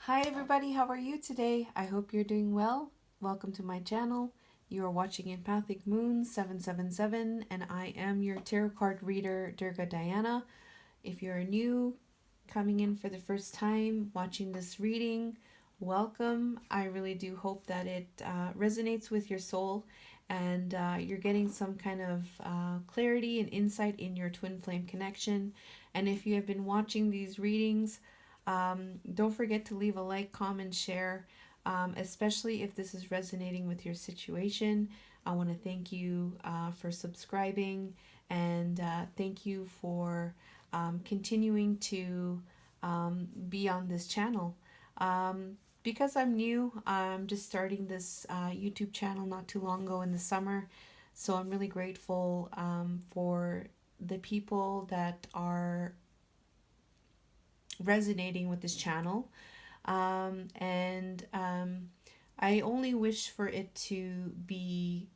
Hi everybody, how are you today? I hope you're doing well. Welcome to my channel. You are watching Empathic Moon 777 and I am your tarot card reader, Durga Diana. If you're new, coming in for the first time, watching this reading, welcome. I really do hope that it resonates with your soul and you're getting some kind of clarity and insight in your twin flame connection. And if you have been watching these readings, don't forget to leave a like, comment, share, especially if this is resonating with your situation. I want to thank you for subscribing and thank you for continuing to be on this channel. Because I'm new, I'm just starting this YouTube channel not too long ago in the summer. So I'm really grateful for the people that are resonating with this channel. And I only wish for it to be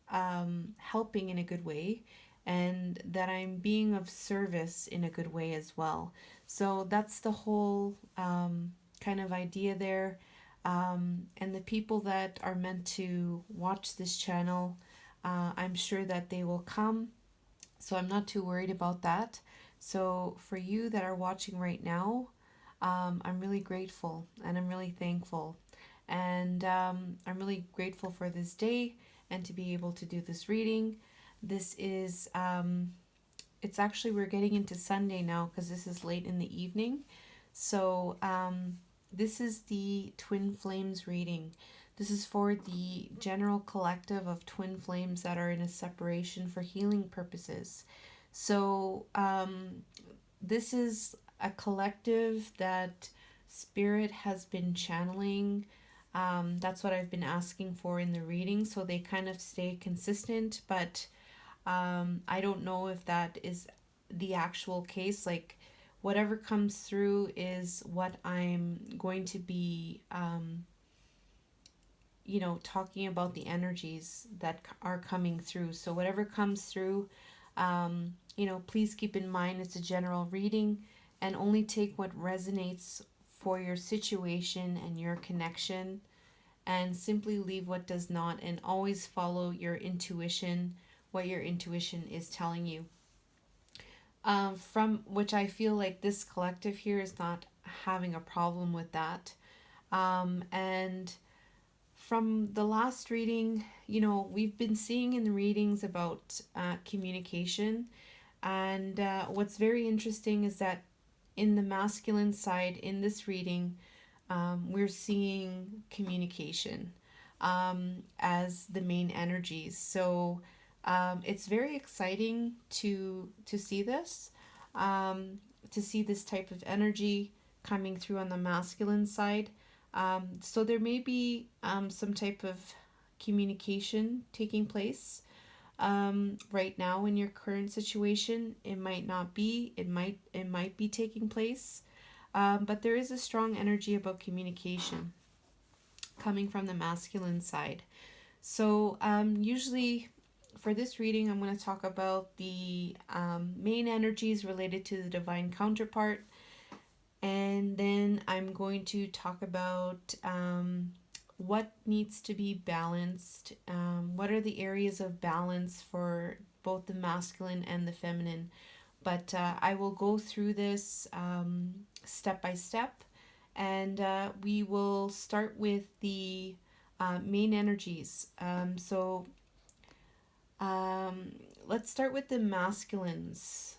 helping in a good way and that I'm being of service in a good way as well. So that's the whole kind of idea there. And the people that are meant to watch this channel, I'm sure that they will come. So I'm not too worried about that. So for you that are watching right now, I'm really grateful and I'm really thankful. And I'm really grateful for this day and to be able to do this reading. This is, it's actually, we're getting into Sunday now because this is late in the evening. So this is the Twin Flames reading. This is for the general collective of twin flames that are in a separation for healing purposes. So this is a collective that Spirit has been channeling. That's what I've been asking for in the reading, so they kind of stay consistent, but I don't know if that is the actual case. Like, whatever comes through is what I'm going to be, talking about the energies that are coming through. So, whatever comes through, please keep in mind it's a general reading and only take what resonates for your situation and your connection, and simply leave what does not, and always follow your intuition, what your intuition is telling you. From which I feel like this collective here is not having a problem with that. And from the last reading, we've been seeing in the readings about communication. And what's very interesting is that in the masculine side, in this reading, we're seeing communication as the main energies. So it's very exciting to see this, to see this type of energy coming through on the masculine side. So there may be some type of communication taking place right now in your current situation. It might not be. It might be taking place. But there is a strong energy about communication coming from the masculine side. So usually for this reading, I'm going to talk about the main energies related to the divine counterpart. And then I'm going to talk about what needs to be balanced. What are the areas of balance for both the masculine and the feminine? But I will go through this step by step, and we will start with the main energies. So let's start with the masculines.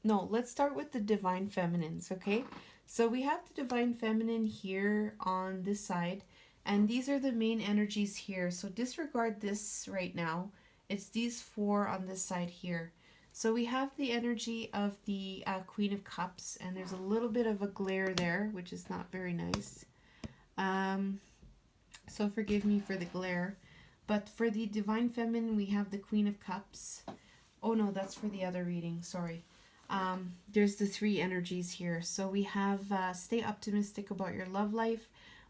No, let's start with the divine feminines, okay? So we have the divine feminine here on this side, and these are the main energies here. So disregard this right now. It's these four on this side here. So we have the energy of the Queen of Cups, and there's a little bit of a glare there, which is not very nice. So forgive me for the glare. But for the Divine Feminine, we have the Queen of Cups. Oh no, that's for the other reading, sorry. There's the three energies here. So we have stay optimistic about your love life,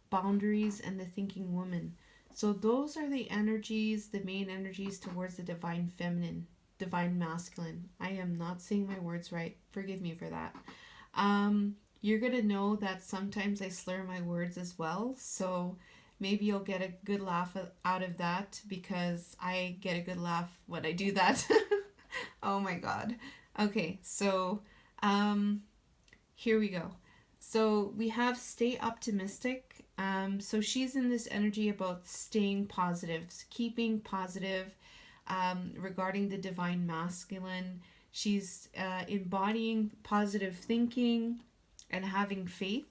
boundaries, and the thinking woman. So those are the energies, the main energies towards the Divine Feminine. Divine masculine. I am not saying my words right. Forgive me for that. you're gonna know that sometimes I slur my words as well. So maybe you'll get a good laugh out of that, because I get a good laugh when I do that. Oh my god. Okay, so um, here we go. So we have stay optimistic. So she's in this energy about staying positive, keeping positive, regarding the divine masculine. She's embodying positive thinking and having faith.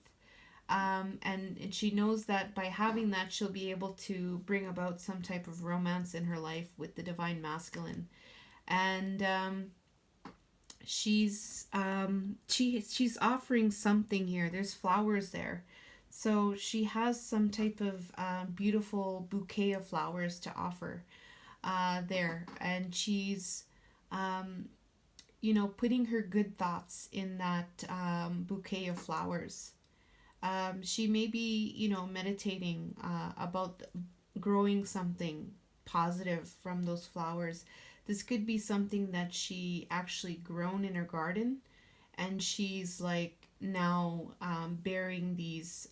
And she knows that by having that, she'll be able to bring about some type of romance in her life with the divine masculine. And she's offering something here. There's flowers there, so she has some type of beautiful bouquet of flowers to offer there, and she's um, putting her good thoughts in that bouquet of flowers. She may be meditating about growing something positive from those flowers. This could be something that she actually grown in her garden, and she's like now bearing these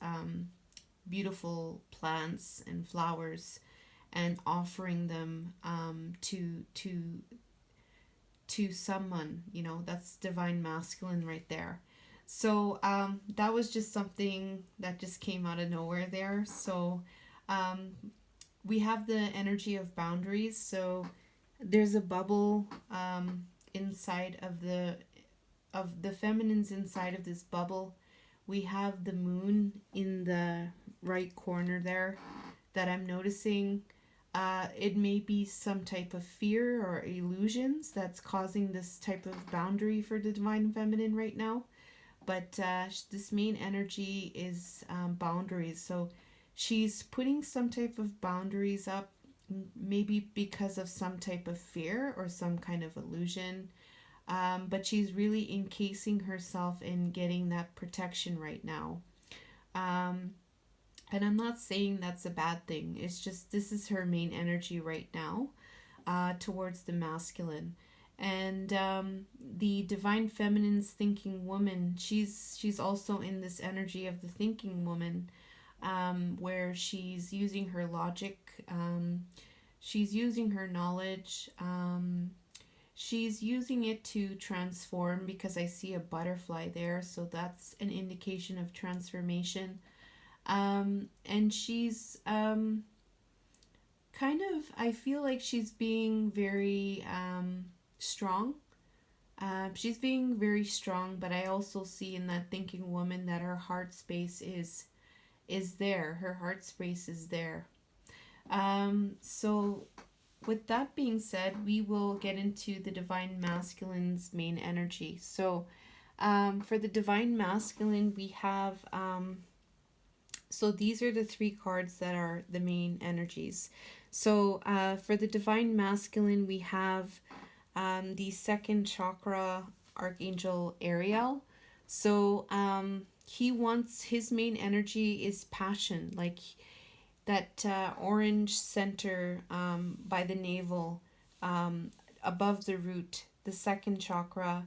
beautiful plants and flowers and offering them to someone. That's divine masculine right there. So that was just something that just came out of nowhere there. So um, we have the energy of boundaries. So there's a bubble inside of the feminines inside of this bubble. We have the moon in the right corner there that I'm noticing. It may be some type of fear or illusions that's causing this type of boundary for the divine feminine right now. But this main energy is boundaries. So she's putting some type of boundaries up, maybe because of some type of fear or some kind of illusion. But she's really encasing herself in getting that protection right now. Um, and I'm not saying that's a bad thing. It's just this is her main energy right now towards the masculine. And the divine feminine's thinking woman, she's also in this energy of the thinking woman, where she's using her logic, she's using her knowledge, she's using it to transform, because I see a butterfly there, so that's an indication of transformation. And she's kind of, I feel like she's being very strong. She's being very strong, but I also see in that thinking woman that her heart space is there. Her heart space is there. So with that being said, we will get into the divine masculine's main energy. So for the divine masculine, we have so these are the three cards that are the main energies. So for the divine masculine, we have the second chakra archangel Ariel. So he wants, his main energy is passion, like that orange center by the navel, above the root, the second chakra.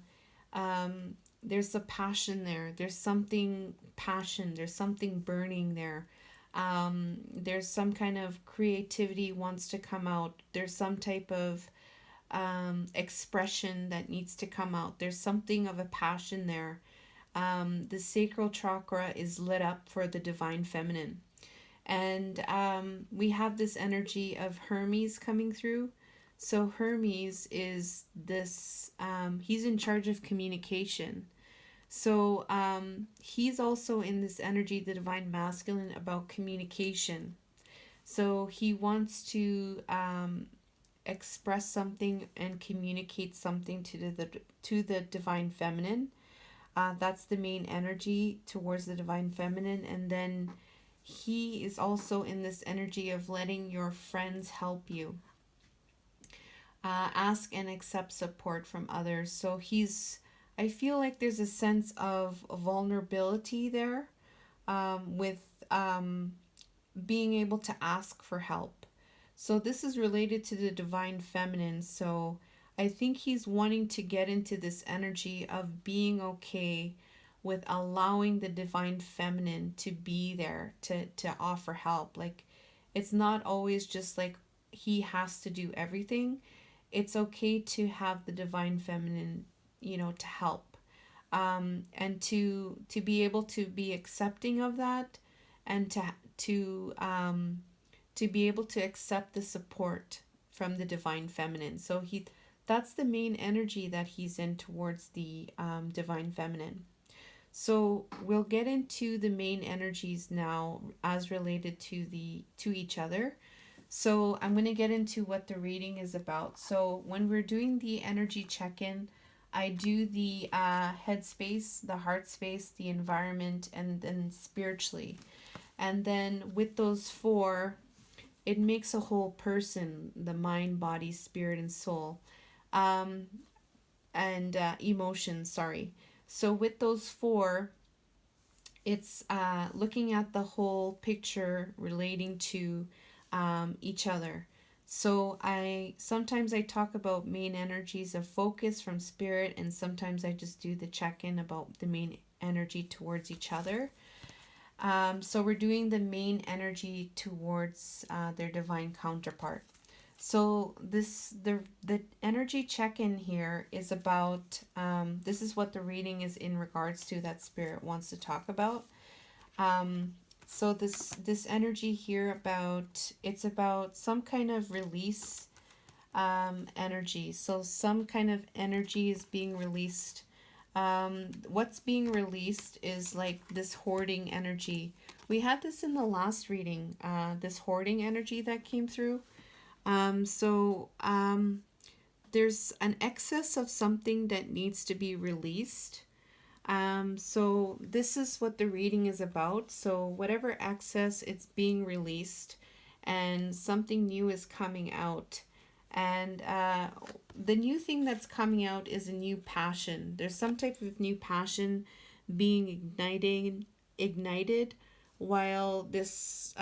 There's a passion there. There's something passion. There's something burning there. There's some kind of creativity wants to come out. There's some type of expression that needs to come out. There's something of a passion there. The sacral chakra is lit up for the divine feminine. And we have this energy of Hermes coming through. So Hermes is this, he's in charge of communication. So he's also in this energy, the divine masculine, about communication. So he wants to express something and communicate something to the divine feminine. That's the main energy towards the divine feminine. And then he is also in this energy of letting your friends help you. Ask and accept support from others. So I feel like there's a sense of vulnerability there, with being able to ask for help. So this is related to the divine feminine. So I think he's wanting to get into this energy of being okay with allowing the divine feminine to be there to offer help. Like, it's not always just like he has to do everything. It's okay to have the divine feminine, to help, and to be able to be accepting of that, and to be able to accept the support from the divine feminine. So that's the main energy that he's in towards the divine feminine. So we'll get into the main energies now as related to each other. So I'm going to get into what the reading is about. So when we're doing the energy check-in, I do the head space, the heart space, the environment, and then spiritually. And then with those four, it makes a whole person: the mind, body, spirit, and soul. Um, and emotions, sorry. So with those four, it's looking at the whole picture relating to each other. So I talk about main energies of focus from spirit, and sometimes I just do the check-in about the main energy towards each other. So we're doing the main energy towards their divine counterpart. So the energy check-in here is about, this is what the reading is in regards to, that spirit wants to talk about. So this energy here it's about some kind of release energy. So some kind of energy is being released. What's being released is like this hoarding energy. We had this in the last reading, this hoarding energy that came through. There's an excess of something that needs to be released. So this is what the reading is about. So whatever excess, it's being released, and something new is coming out. And the new thing that's coming out is a new passion. There's some type of new passion being ignited, while this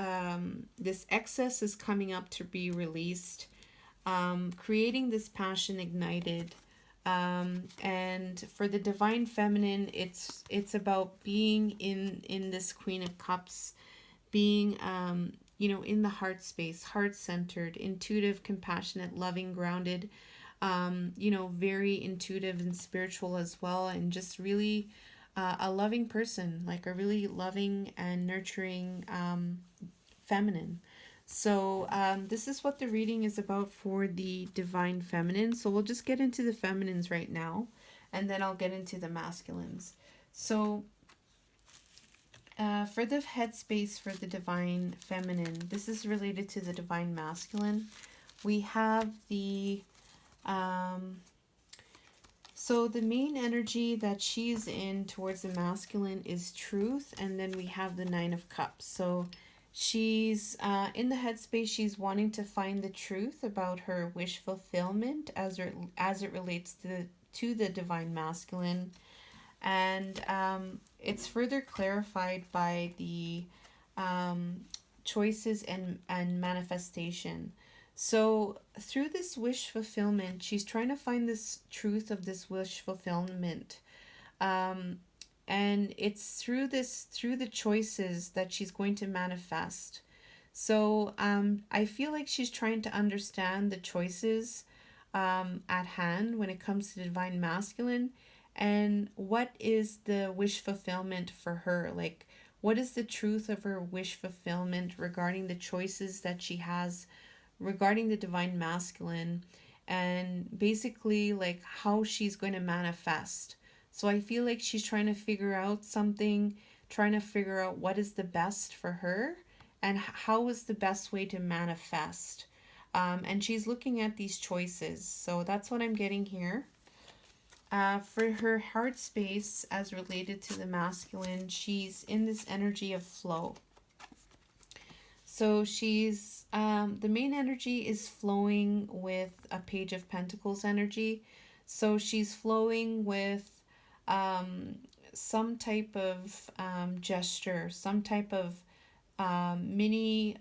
excess is coming up to be released, creating this passion ignited. And for the divine feminine, it's about being in this Queen of Cups, being in the heart space, heart centered, intuitive, compassionate, loving, grounded, very intuitive and spiritual as well, and just really a loving person, like a really loving and nurturing feminine. So this is what the reading is about for the divine feminine. So we'll just get into the feminines right now, and then I'll get into the masculines. So for the headspace for the divine feminine, this is related to the divine masculine. We have so the main energy that she's in towards the masculine is truth, and then we have the Nine of Cups. So she's in the headspace. She's wanting to find the truth about her wish fulfillment as it relates to the divine masculine, and it's further clarified by the choices and manifestation. So through this wish fulfillment, she's trying to find this truth of this wish fulfillment. And it's through the choices that she's going to manifest. So I feel like she's trying to understand the choices at hand when it comes to divine masculine, and what is the wish fulfillment for her. Like, what is the truth of her wish fulfillment regarding the choices that she has regarding the divine masculine, and basically like how she's going to manifest. So I feel like she's trying to figure out something, trying to figure out what is the best for her, and how is the best way to manifest. And she's looking at these choices. So that's what I'm getting here. For her heart space as related to the masculine, she's in this energy of flow. So she's, the main energy is flowing with a Page of Pentacles energy. So she's flowing with some type of gesture, some type of mini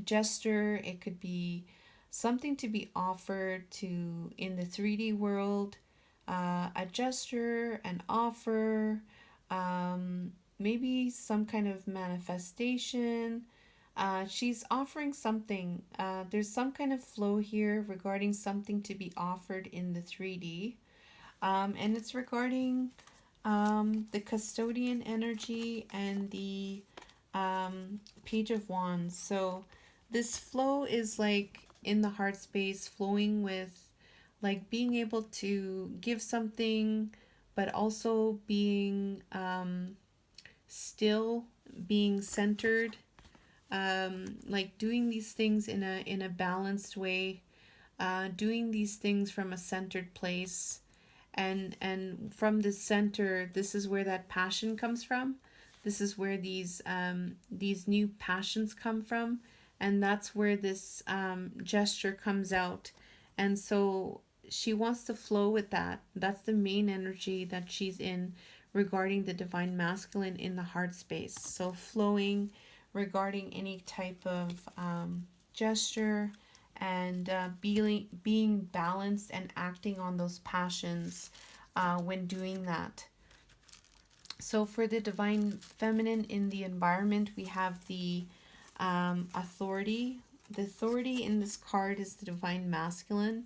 gesture. It could be something to be offered to in the 3D world. a gesture, an offer, maybe some kind of manifestation. She's offering something. There's some kind of flow here regarding something to be offered in the 3D. And it's regarding the custodian energy and the Page of Wands. So this flow is like in the heart space, flowing with like being able to give something, but also being still, being centered, like doing these things in a balanced way, doing these things from a centered place, and from the center, this is where that passion comes from. This is where these new passions come from, and that's where this gesture comes out. And so she wants to flow with that. That's the main energy that she's in regarding the divine masculine in the heart space. So flowing regarding any type of gesture, and being balanced and acting on those passions when doing that. So for the divine feminine in the environment, we have the authority. The authority in this card is the divine masculine,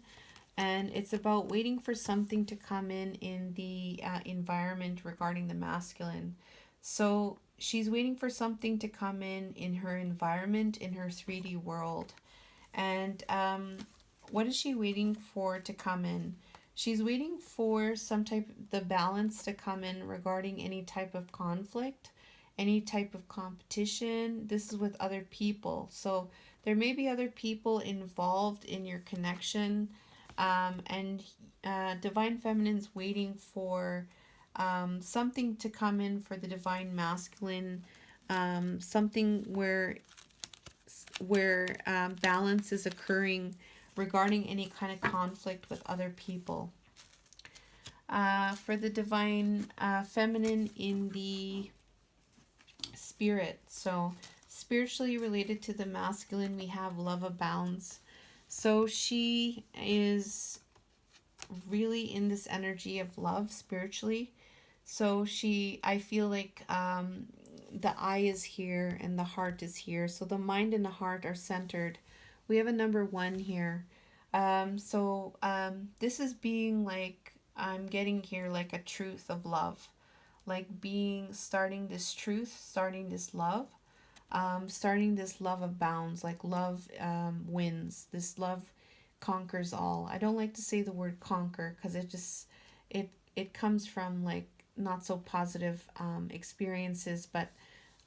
and it's about waiting for something to come in the environment regarding the masculine. So she's waiting for something to come in her environment, in her 3D world. And what is she waiting for to come in? She's waiting for some type, the balance to come in regarding any type of conflict, any type of competition. This is with other people. So there may be other people involved in your connection. And Divine Feminine's waiting for something to come in for the Divine Masculine. Something where balance is occurring regarding any kind of conflict with other people. For the divine feminine in the spirit, so spiritually related to the masculine, we have love abounds. So she is really in this energy of love spiritually. So I feel like the eye is here and the heart is here. So the mind and the heart are centered. We have a number 1 here. This is being like, I'm getting here like a truth of love. Like starting this truth, starting this love. Starting this love abounds. Like love wins. This love conquers all. I don't like to say the word conquer because it comes from like not so positive experiences, but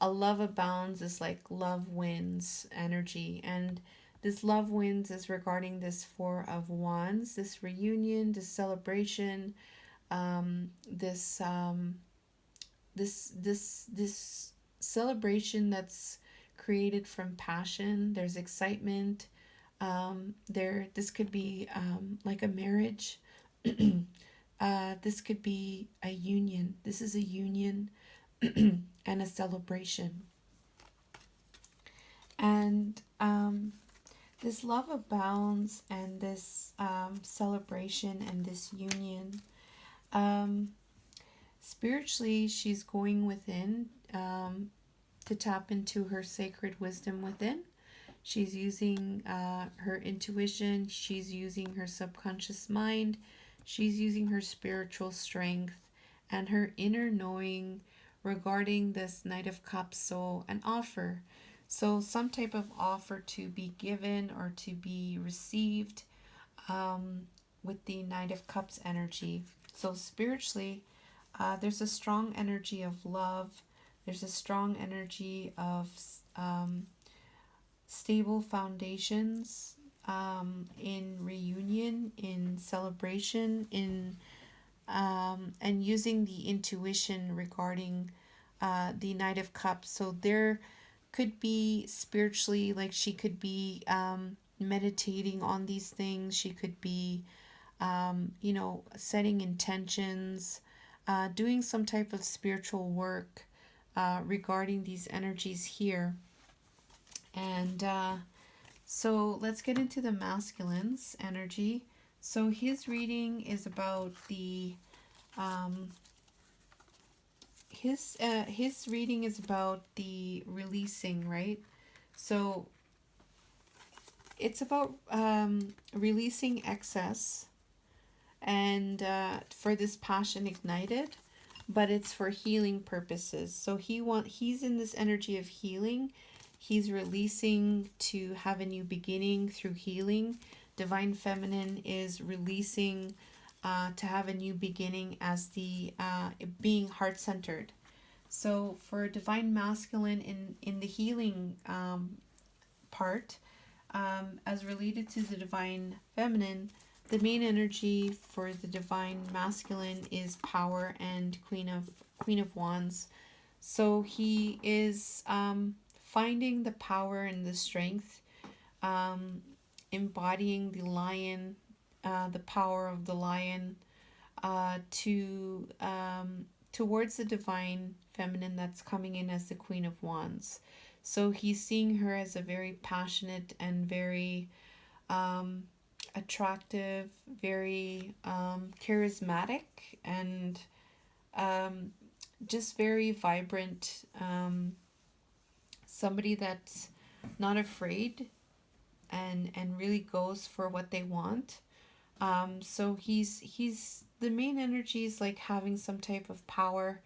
a love abounds is like love wins energy. And this love wins is regarding this 4 of Wands, this reunion, this celebration, this this celebration that's created from passion. There's excitement. This could be like a marriage. This could be a union. This is a union and a celebration. And this love abounds, and this celebration and this union. Spiritually, she's going within to tap into her sacred wisdom within. She's using her intuition. She's using her subconscious mind. She's using her spiritual strength and her inner knowing regarding this Knight of Cups. So an offer. So some type of offer to be given or to be received with the Knight of Cups energy. So spiritually, there's a strong energy of love. There's a strong energy of stable foundations in reunion, in celebration, in and using the intuition regarding the Knight of Cups. So there could be spiritually, like she could be meditating on these things. She could be, setting intentions, doing some type of spiritual work regarding these energies here. And so let's get into the masculine's energy. So his reading is about the um, his reading is about the releasing, right? So it's about releasing excess and for this passion ignited, but it's for healing purposes. So he's in this energy of healing. He's releasing to have a new beginning through healing. Divine feminine is releasing to have a new beginning as the being heart centered. So for divine masculine in the healing part, as related to the divine feminine, the main energy for the divine masculine is power and Queen of Wands. So he is finding the power and the strength, um, embodying the lion, the power of the lion, to towards the divine feminine that's coming in as the Queen of Wands. So he's seeing her as a very passionate and very um, attractive, very charismatic, and um, just very vibrant. Somebody that's not afraid and really goes for what they want. So he's the main energy is like having some type of power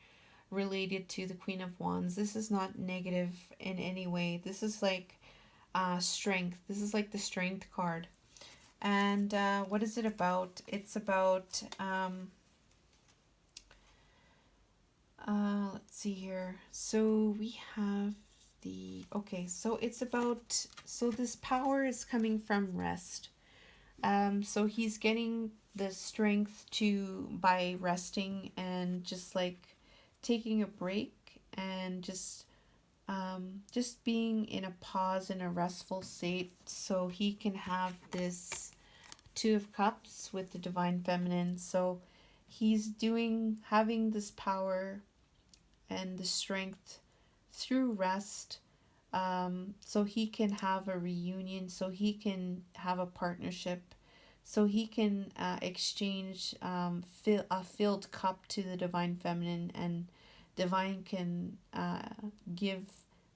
related to the Queen of Wands. This is not negative in any way. This is like strength. This is like the strength card. And what is it about? It's about let's see here. So we have the okay. So it's about so this power is coming from rest. So he's getting the strength to by resting and just like taking a break and just being in a pause in a restful state so he can have this Two of Cups with the divine feminine. So he's having this power and the strength through rest, so he can have a reunion, so he can have a partnership, so he can exchange a filled cup to the divine feminine, and divine can give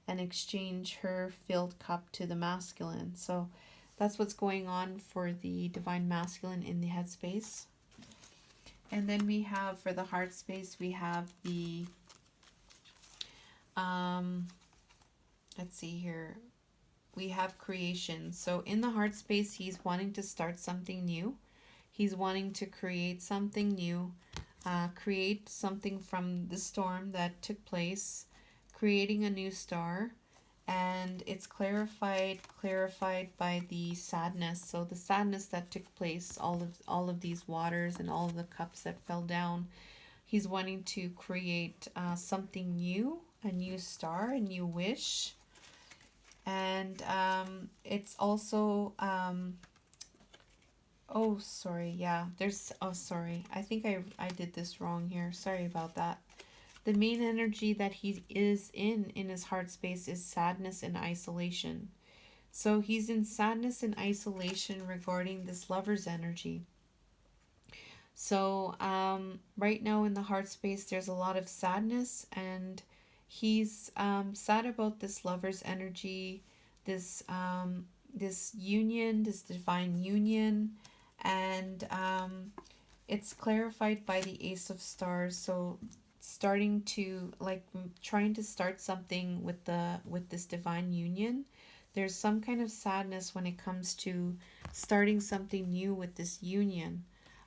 and exchange her filled cup to the masculine. So that's what's going on for the divine masculine in the headspace. And then we have for the heart space, we have the let's see here. We have creation. So in the heart space, he's wanting to start something new. He's wanting to create something new, create something from the storm that took place, creating a new star. And it's clarified by the sadness. So the sadness that took place, all of these waters and all of the cups that fell down. He's wanting to create something new, a new star, a new wish. And it's also oh sorry, yeah, there's oh sorry, I think I did this wrong here, sorry about that. The main energy that he is in his heart space is sadness and isolation. So he's in sadness and isolation regarding this lover's energy. So right now in the heart space, there's a lot of sadness, and he's sad about this lover's energy, this union, this divine union, and it's clarified by the Ace of Stars. So starting to like trying to start something with this divine union. There's some kind of sadness when it comes to starting something new with this union.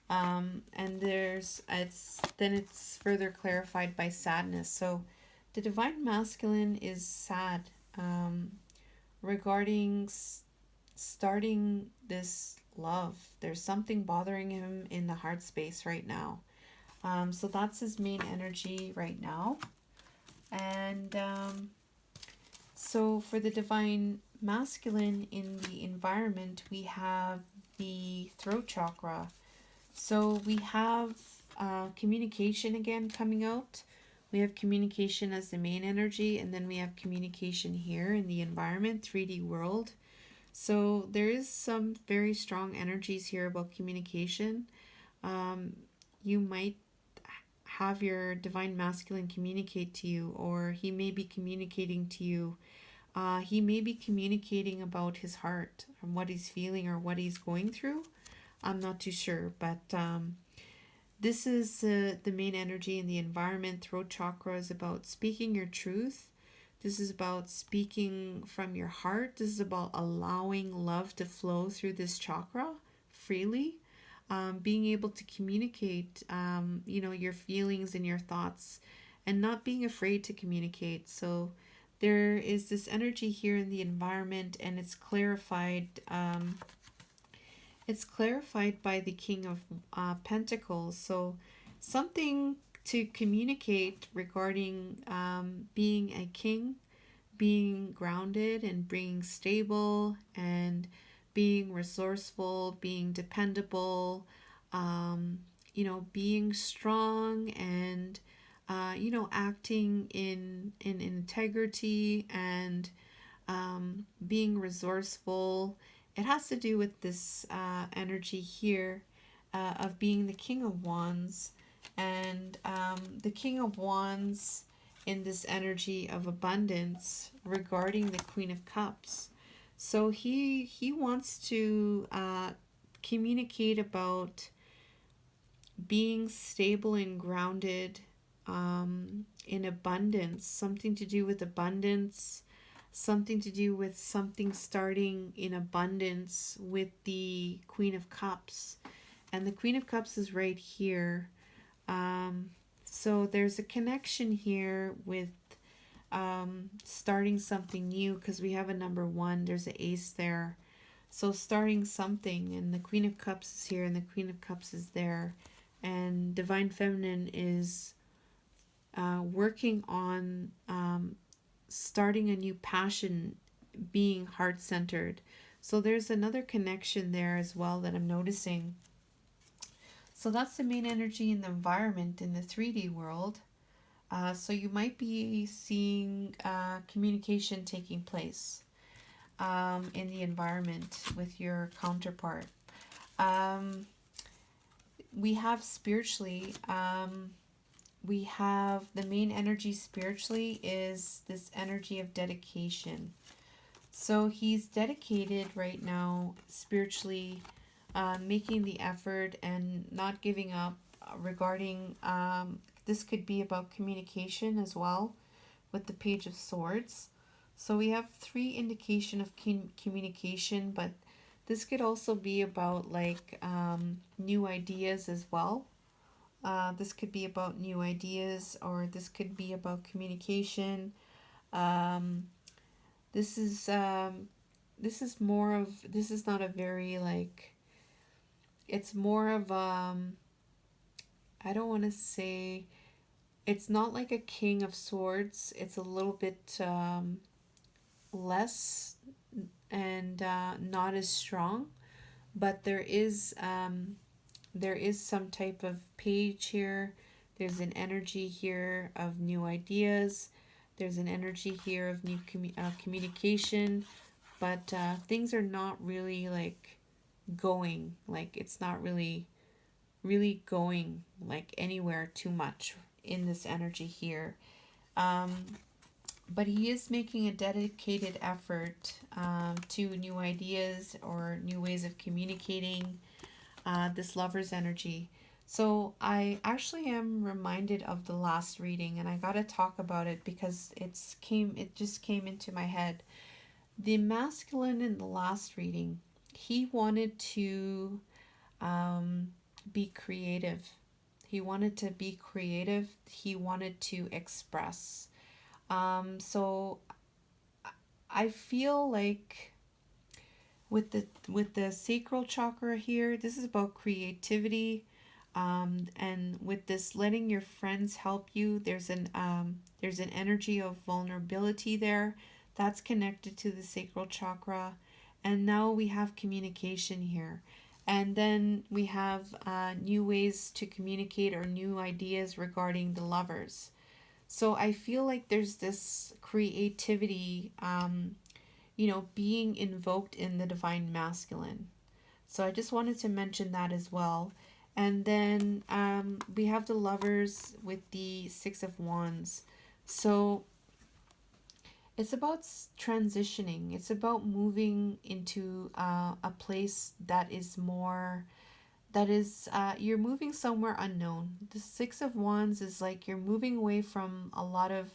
And it's further clarified by sadness. So the divine masculine is sad regarding starting this love. There's something bothering him in the heart space right now. So that's his main energy right now. And so for the divine masculine in the environment, we have the throat chakra. So we have communication again coming out. We have communication as the main energy, and then we have communication here in the environment, 3D world. So there is some very strong energies here about communication. Um, you might have your divine masculine communicate to you, or he may be communicating to you. He may be communicating about his heart and what he's feeling or what he's going through. I'm not too sure, but this is the main energy in the environment. Throat chakra is about speaking your truth. This is about speaking from your heart. This is about allowing love to flow through this chakra freely. Being able to communicate, your feelings and your thoughts, and not being afraid to communicate. So there is this energy here in the environment, and it's clarified. It's clarified by the King of Pentacles. So something to communicate regarding being a king, being grounded and being stable and being resourceful, being dependable, being strong and, acting in integrity and being resourceful. It has to do with this energy here of being the King of Wands, and the King of Wands in this energy of abundance regarding the Queen of Cups. So he wants to communicate about being stable and grounded in abundance, something to do with abundance, something to do with something starting in abundance with the Queen of Cups. And the Queen of Cups is right here. So there's a connection here with starting something new, because we have a number one, there's an ace there. So starting something, and the Queen of Cups is here, and the Queen of Cups is there. And Divine Feminine is working on starting a new passion, being heart centered. So there's another connection there as well that I'm noticing. So that's the main energy in the environment in the 3D world. So you might be seeing communication taking place in the environment with your counterpart. Um, we have spiritually, we have the main energy spiritually is this energy of dedication. So he's dedicated right now spiritually, making the effort and not giving up regarding, this could be about communication as well with the Page of Swords. So we have three indication of communication, but this could also be about like new ideas as well. This could be about new ideas, or this could be about communication. Um, this is more of, this is not a very like, it's more of I don't want to say, it's not like a King of Swords. It's a little bit less and not as strong, but there is some type of page here. There's an energy here of new ideas. There's an energy here of new communication, but things are not really like going, like it's not really going like anywhere too much in this energy here. Um, but he is making a dedicated effort to new ideas or new ways of communicating this lover's energy. So I actually am reminded of the last reading, and I gotta talk about it because it just came into my head. The masculine in the last reading, he wanted to be creative. He wanted to be creative. He wanted to express. So I feel like with the sacral chakra here, this is about creativity, and with this letting your friends help you, there's an energy of vulnerability there that's connected to the sacral chakra. And now we have communication here, and then we have new ways to communicate or new ideas regarding the lovers. So I feel like there's this creativity being invoked in the divine masculine. So I just wanted to mention that as well. And then we have the lovers with the Six of Wands. So it's about transitioning. It's about moving into a place that is more, you're moving somewhere unknown. The Six of Wands is like you're moving away from a lot of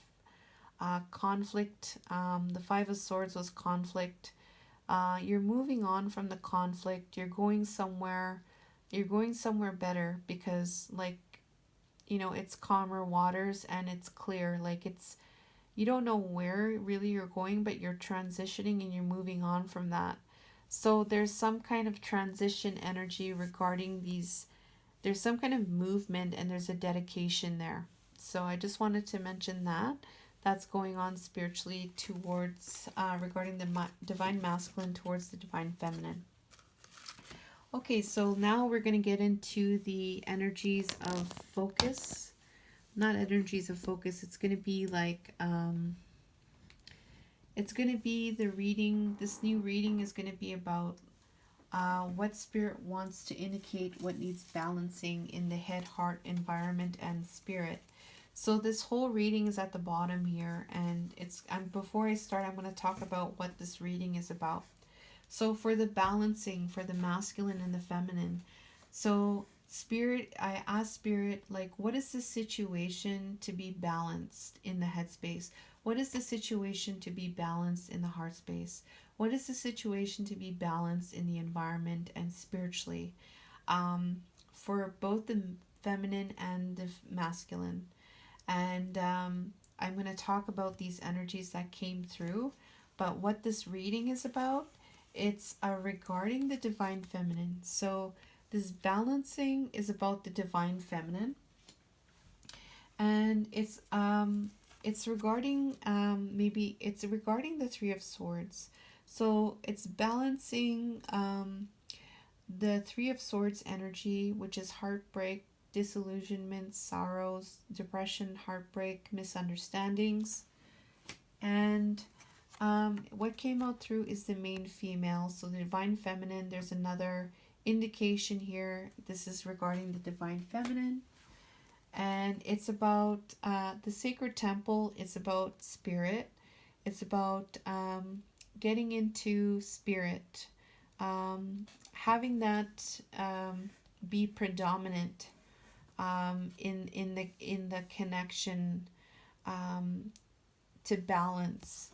conflict. The Five of Swords was conflict. You're moving on from the conflict. You're going somewhere better because, like, it's calmer waters and it's clear. Like, you don't know where really you're going, but you're transitioning and you're moving on from that. So there's some kind of transition energy regarding these. There's some kind of movement and there's a dedication there. So I just wanted to mention that. That's going on spiritually towards, regarding the divine masculine towards the divine feminine. Okay, so now we're going to get into the energies of focus. Not energies of focus, it's going to be like, it's going to be the reading. This new reading is going to be about what spirit wants to indicate what needs balancing in the head, heart, environment, and spirit. So this whole reading is at the bottom here, and before I start, I'm going to talk about what this reading is about. So for the balancing, for the masculine and the feminine, so spirit, I ask spirit, like, what is the situation to be balanced in the headspace? What is the situation to be balanced in the heart space? What is the situation to be balanced in the environment and spiritually, for both the feminine and the masculine? And I'm going to talk about these energies that came through. But what this reading is about, it's regarding the divine feminine. So this balancing is about the divine feminine, and it's regarding, maybe it's regarding the Three of Swords. So it's balancing the Three of Swords energy, which is heartbreak, disillusionment, sorrows, depression, heartbreak, misunderstandings. And what came out through is the main female. So the divine feminine, there's another indication here. This is regarding the divine feminine. And it's about the sacred temple. It's about spirit. It's about getting into spirit. Having that be predominant in the connection to balance.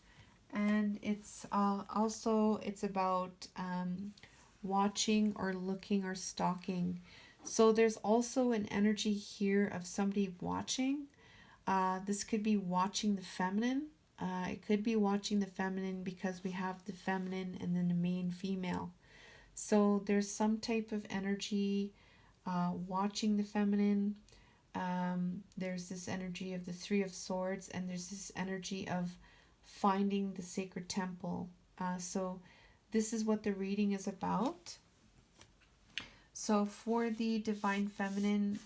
And it's also, it's about watching or looking or stalking. So there's also an energy here of somebody watching. This could be watching the feminine. It could be watching the feminine because we have the feminine and then the main female. So there's some type of energy watching the feminine. There's this energy of the Three of Swords, and there's this energy of finding the sacred temple. So this is what the reading is about. So for the divine feminine,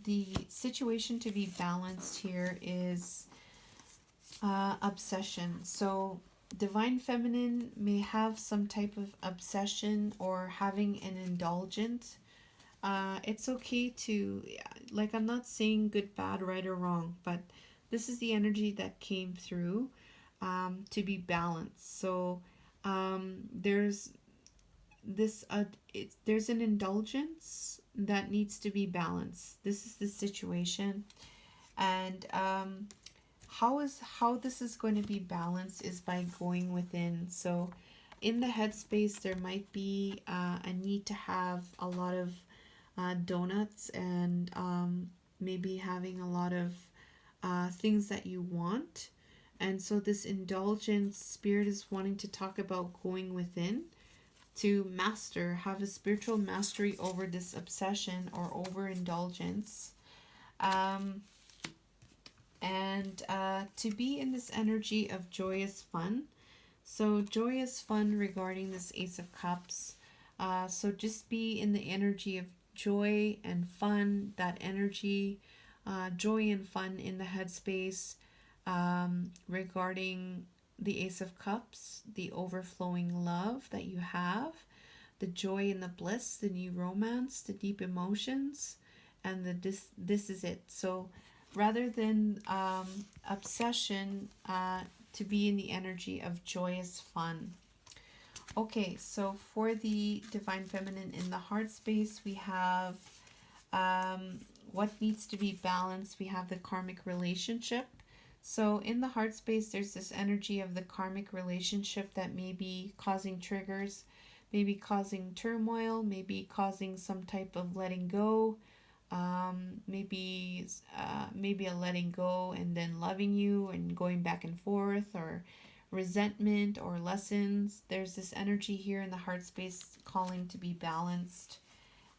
the situation to be balanced here is obsession. So divine feminine may have some type of obsession or having an indulgence. It's okay to, like, I'm not saying good, bad, right, or wrong, but this is the energy that came through to be balanced. So there's this there's an indulgence that needs to be balanced. This is the situation, and how this is going to be balanced is by going within. So in the headspace, there might be a need to have a lot of donuts and maybe having a lot of things that you want. And so this indulgence spirit is wanting to talk about going within to have a spiritual mastery over this obsession or overindulgence, and to be in this energy of joyous fun. So joyous fun regarding this Ace of Cups. So just be in the energy of joy and fun, that energy, joy and fun in the headspace, regarding the Ace of Cups, the overflowing love that you have, the joy and the bliss, the new romance, the deep emotions, and the this is it. So rather than obsession, to be in the energy of joyous fun. Okay, so for the Divine Feminine in the heart space, we have what needs to be balanced. We have the karmic relationship. So in the heart space, there's this energy of the karmic relationship that may be causing triggers, maybe causing turmoil, maybe causing some type of letting go, maybe a letting go and then loving you and going back and forth, or resentment or lessons. There's this energy here in the heart space calling to be balanced,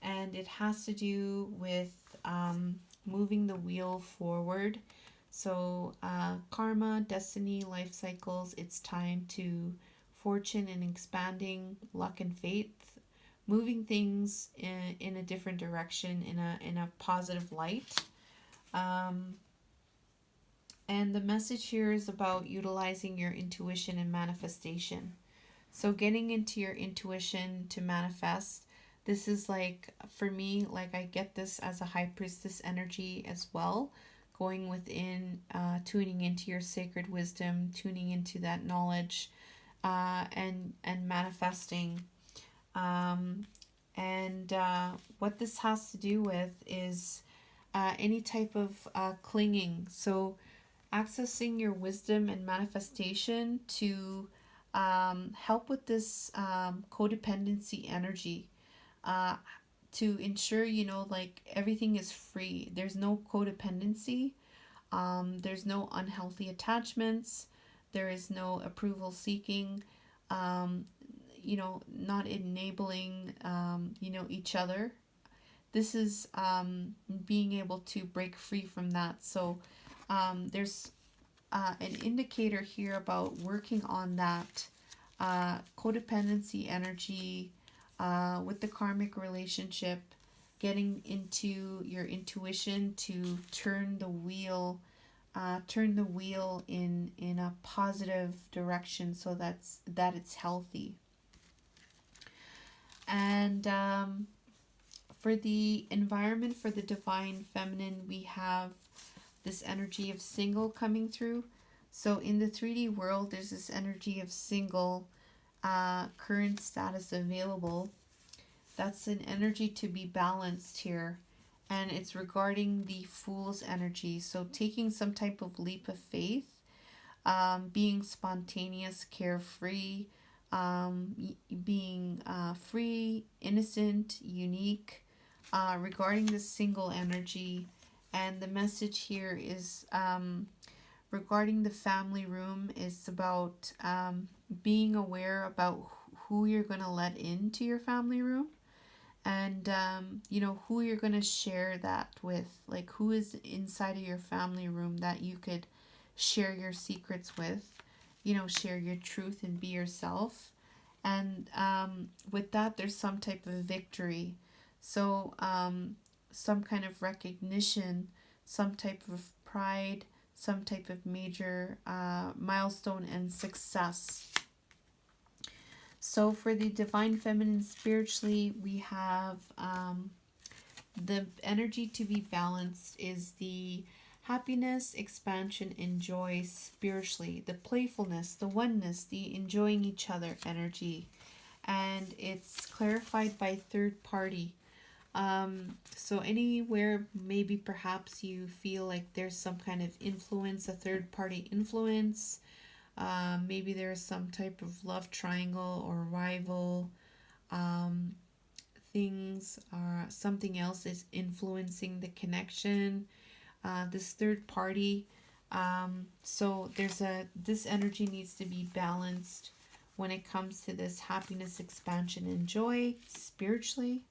and it has to do with moving the wheel forward. So, karma, destiny, life cycles, it's time to fortune and expanding, luck and faith, moving things in a different direction, in a positive light. Um, and the message here is about utilizing your intuition and manifestation. So, getting into your intuition to manifest. This is like, for me, like I get this as a high priestess energy as well. Going within, tuning into your sacred wisdom, tuning into that knowledge, and manifesting. Um, and what this has to do with is any type of clinging. So, accessing your wisdom and manifestation to help with this codependency energy, uh, to ensure, like everything is free. There's no codependency, there's no unhealthy attachments, there is no approval seeking, um, not enabling, each other. This is being able to break free from that. So there's an indicator here about working on that codependency energy with the karmic relationship, getting into your intuition to turn the wheel in a positive direction, so that it's healthy. And for the environment, for the divine feminine, we have this energy of single coming through. So in the 3D world, there's this energy of single, current status available. That's an energy to be balanced here. And it's regarding the Fool's energy. So taking some type of leap of faith, being spontaneous, carefree, being free, innocent, unique, regarding the single energy. And the message here is regarding the family room is about being aware about who you're going to let into your family room, and who you're going to share that with, like who is inside of your family room that you could share your secrets with, share your truth and be yourself. And with that, there's some type of victory. So some kind of recognition, some type of pride, some type of major milestone and success. So for the divine feminine spiritually, we have the energy to be balanced is the happiness, expansion, and joy spiritually, the playfulness, the oneness, the enjoying each other energy. And it's clarified by third party. So anywhere maybe perhaps you feel like there's some kind of influence, a third party influence, maybe there's some type of love triangle or rival, things, or something else is influencing the connection, this third party. So this energy needs to be balanced when it comes to this happiness, expansion, and joy spiritually.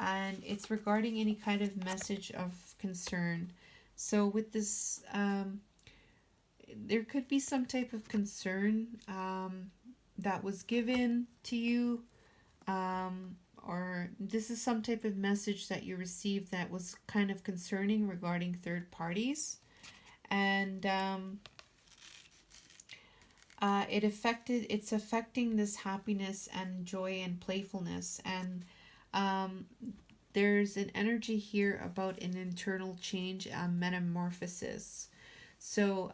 And it's regarding any kind of message of concern. So with this, there could be some type of concern that was given to you, or this is some type of message that you received that was kind of concerning regarding third parties. And it's affecting this happiness and joy and playfulness. And um, there's an energy here about an internal change, a metamorphosis. So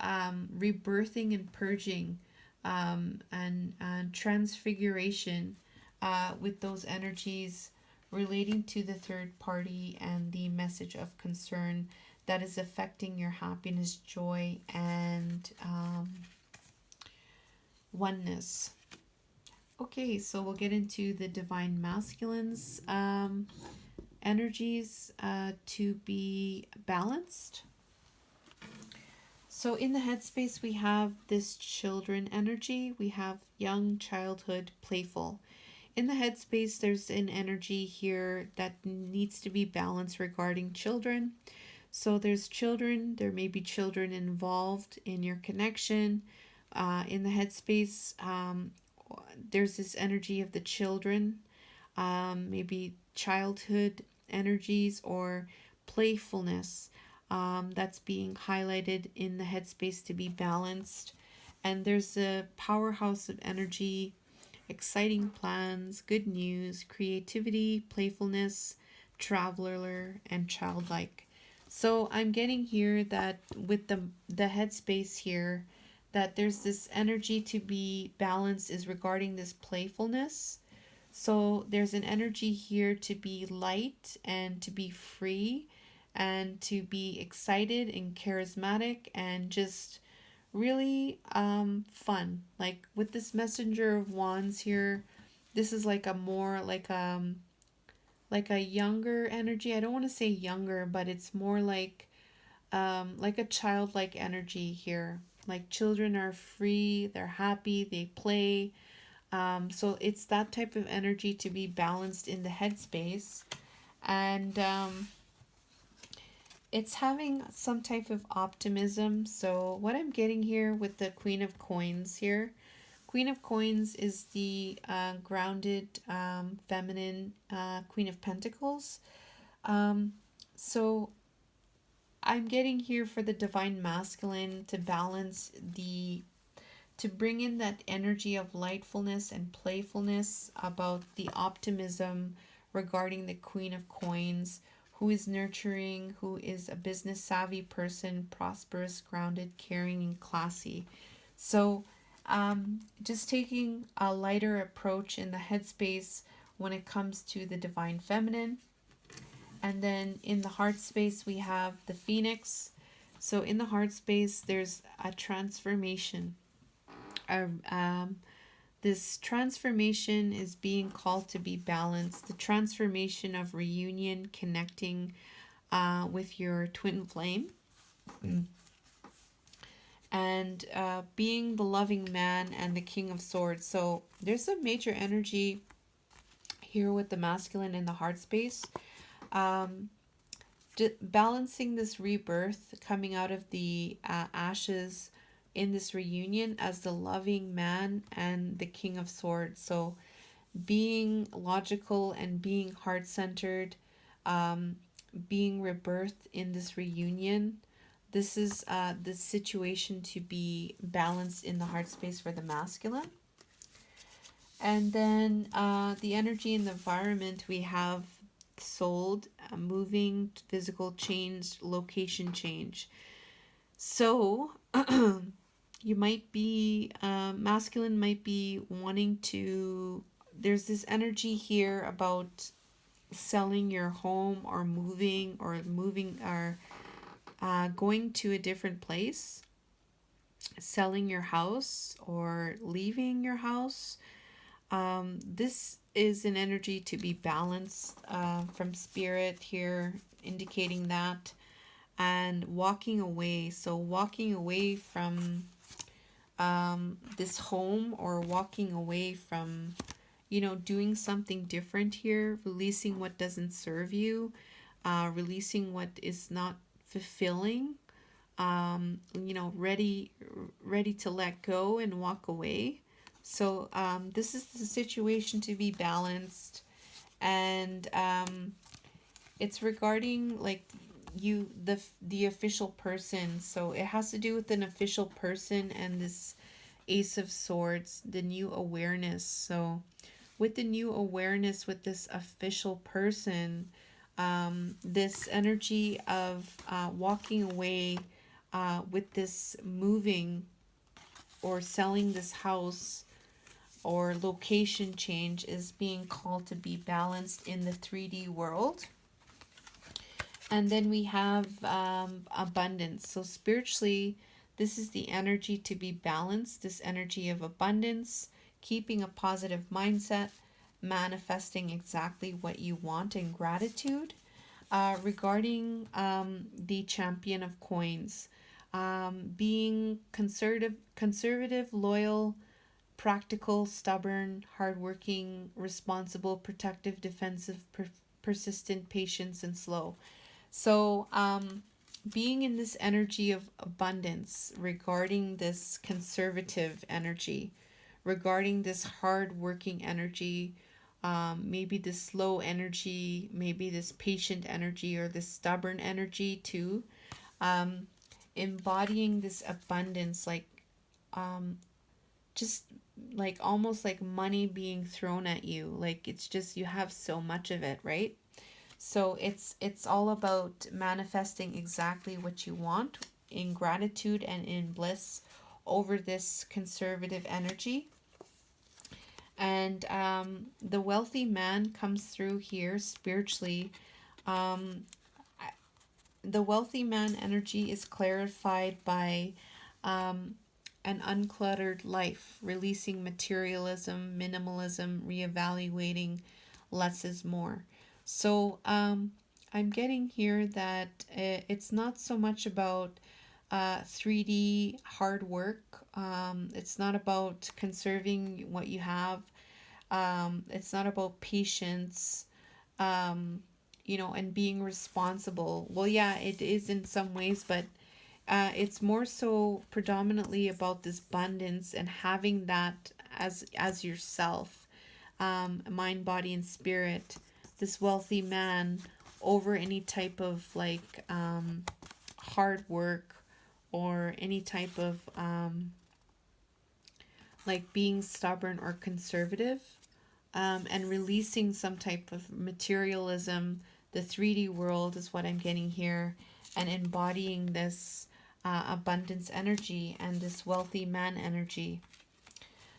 rebirthing and purging, and transfiguration, with those energies relating to the third party and the message of concern that is affecting your happiness, joy, and oneness. Okay, so we'll get into the divine masculines, energies, to be balanced. So in the headspace, we have this children energy. We have young, childhood, playful. In the headspace, there's an energy here that needs to be balanced regarding children. So there's children, there may be children involved in your connection. In the headspace, there's this energy of the children, maybe childhood energies or playfulness, that's being highlighted in the headspace to be balanced. And there's a powerhouse of energy, exciting plans, good news, creativity, playfulness, traveler, and childlike. So I'm getting here that with the headspace here, that there's this energy to be balanced is regarding this playfulness. So there's an energy here to be light and to be free and to be excited and charismatic and just really fun. Like with this messenger of wands here, this is like a more like a younger energy. I don't want to say younger, but it's more like a childlike energy here. Like children are free, they're happy, they play. So it's that type of energy to be balanced in the headspace. And it's having some type of optimism. So what I'm getting here with the Queen of Coins here, Queen of Coins is the grounded, feminine, Queen of Pentacles. Um, so I'm getting here for the divine masculine to balance to bring in that energy of lightfulness and playfulness about the optimism regarding the Queen of Coins, who is nurturing, who is a business savvy person, prosperous, grounded, caring, and classy. So, just taking a lighter approach in the headspace when it comes to the divine feminine. And then in the heart space, we have the Phoenix. So, in the heart space, there's a transformation. This transformation is being called to be balanced. The transformation of reunion, connecting with your twin flame, and being the loving man and the King of Swords. So there's a major energy here with the masculine in the heart space. Um, Balancing this rebirth coming out of the ashes in this reunion as the loving man and the King of Swords. So being logical and being heart centered, being rebirthed in this reunion. This is the situation to be balanced in the heart space for the masculine. And then the energy in the environment, we have sold, moving, physical change, location change. So you might be, masculine might be wanting to, there's this energy here about selling your home or moving or going to a different place, selling your house or leaving your house. This is an energy to be balanced from spirit here, indicating that, and walking away. So walking away from this home, or walking away from, doing something different here, releasing what doesn't serve you, releasing what is not fulfilling, ready to let go and walk away. So this is the situation to be balanced, and it's regarding like the official person. So it has to do with an official person and this Ace of Swords, the new awareness. So with the new awareness with this official person, this energy of walking away with this moving or selling this house or location change is being called to be balanced in the 3D world. And then we have abundance. So spiritually, this is the energy to be balanced, this energy of abundance, keeping a positive mindset, manifesting exactly what you want, in gratitude. Regarding the champion of coins, being conservative, loyal, practical, stubborn, hardworking, responsible, protective, defensive, persistent, patient, and slow. So, being in this energy of abundance, regarding this conservative energy, regarding this hard working energy, maybe this slow energy, maybe this patient energy, or this stubborn energy too, um, embodying this abundance, like um, just like almost like money being thrown at you, like it's just you have so much of it, right? So it's all about manifesting exactly what you want in gratitude and in bliss over this conservative energy. And the wealthy man comes through here spiritually. Um, the wealthy man energy is clarified by um, an uncluttered life, releasing materialism, minimalism, reevaluating less is more. So I'm getting here that it's not so much about 3D hard work. It's not about conserving what you have. It's not about patience, um, and being responsible. Well, yeah, it is in some ways, but it's more so predominantly about this abundance and having that as yourself, mind, body, and spirit. This wealthy man over any type of like hard work or any type of like being stubborn or conservative, and releasing some type of materialism. The 3D world is what I'm getting here, and embodying this abundance energy and this wealthy man energy.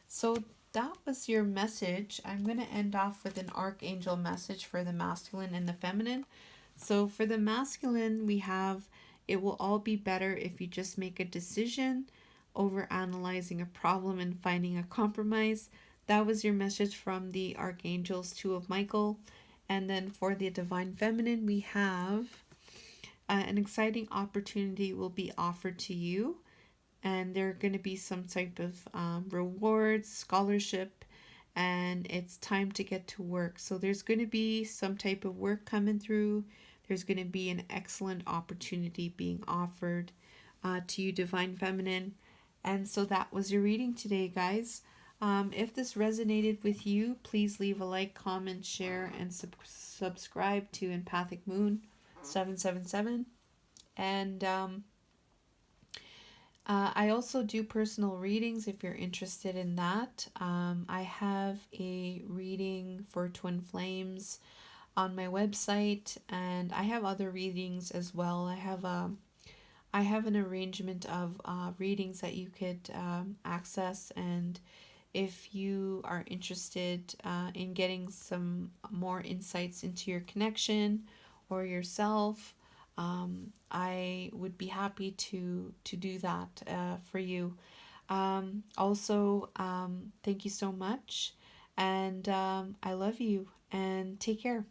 So that was your message. I'm going to end off with an archangel message for the masculine and the feminine. So for the masculine, we have, it will all be better if you just make a decision over analyzing a problem and finding a compromise. That was your message from the archangels, two of Michael. And then for the divine feminine, we have an exciting opportunity will be offered to you, and there are going to be some type of rewards, scholarship, and it's time to get to work. So there's going to be some type of work coming through. There's going to be an excellent opportunity being offered to you, divine feminine. And so that was your reading today, guys. If this resonated with you, please leave a like, comment, share, and subscribe to Empathic Moon 777. And I also do personal readings if you're interested in that. I have a reading for Twin Flames on my website, and I have other readings as well. I have an arrangement of readings that you could access, and if you are interested in getting some more insights into your connection or yourself, I would be happy to do that for you. Also, thank you so much, and I love you, and take care.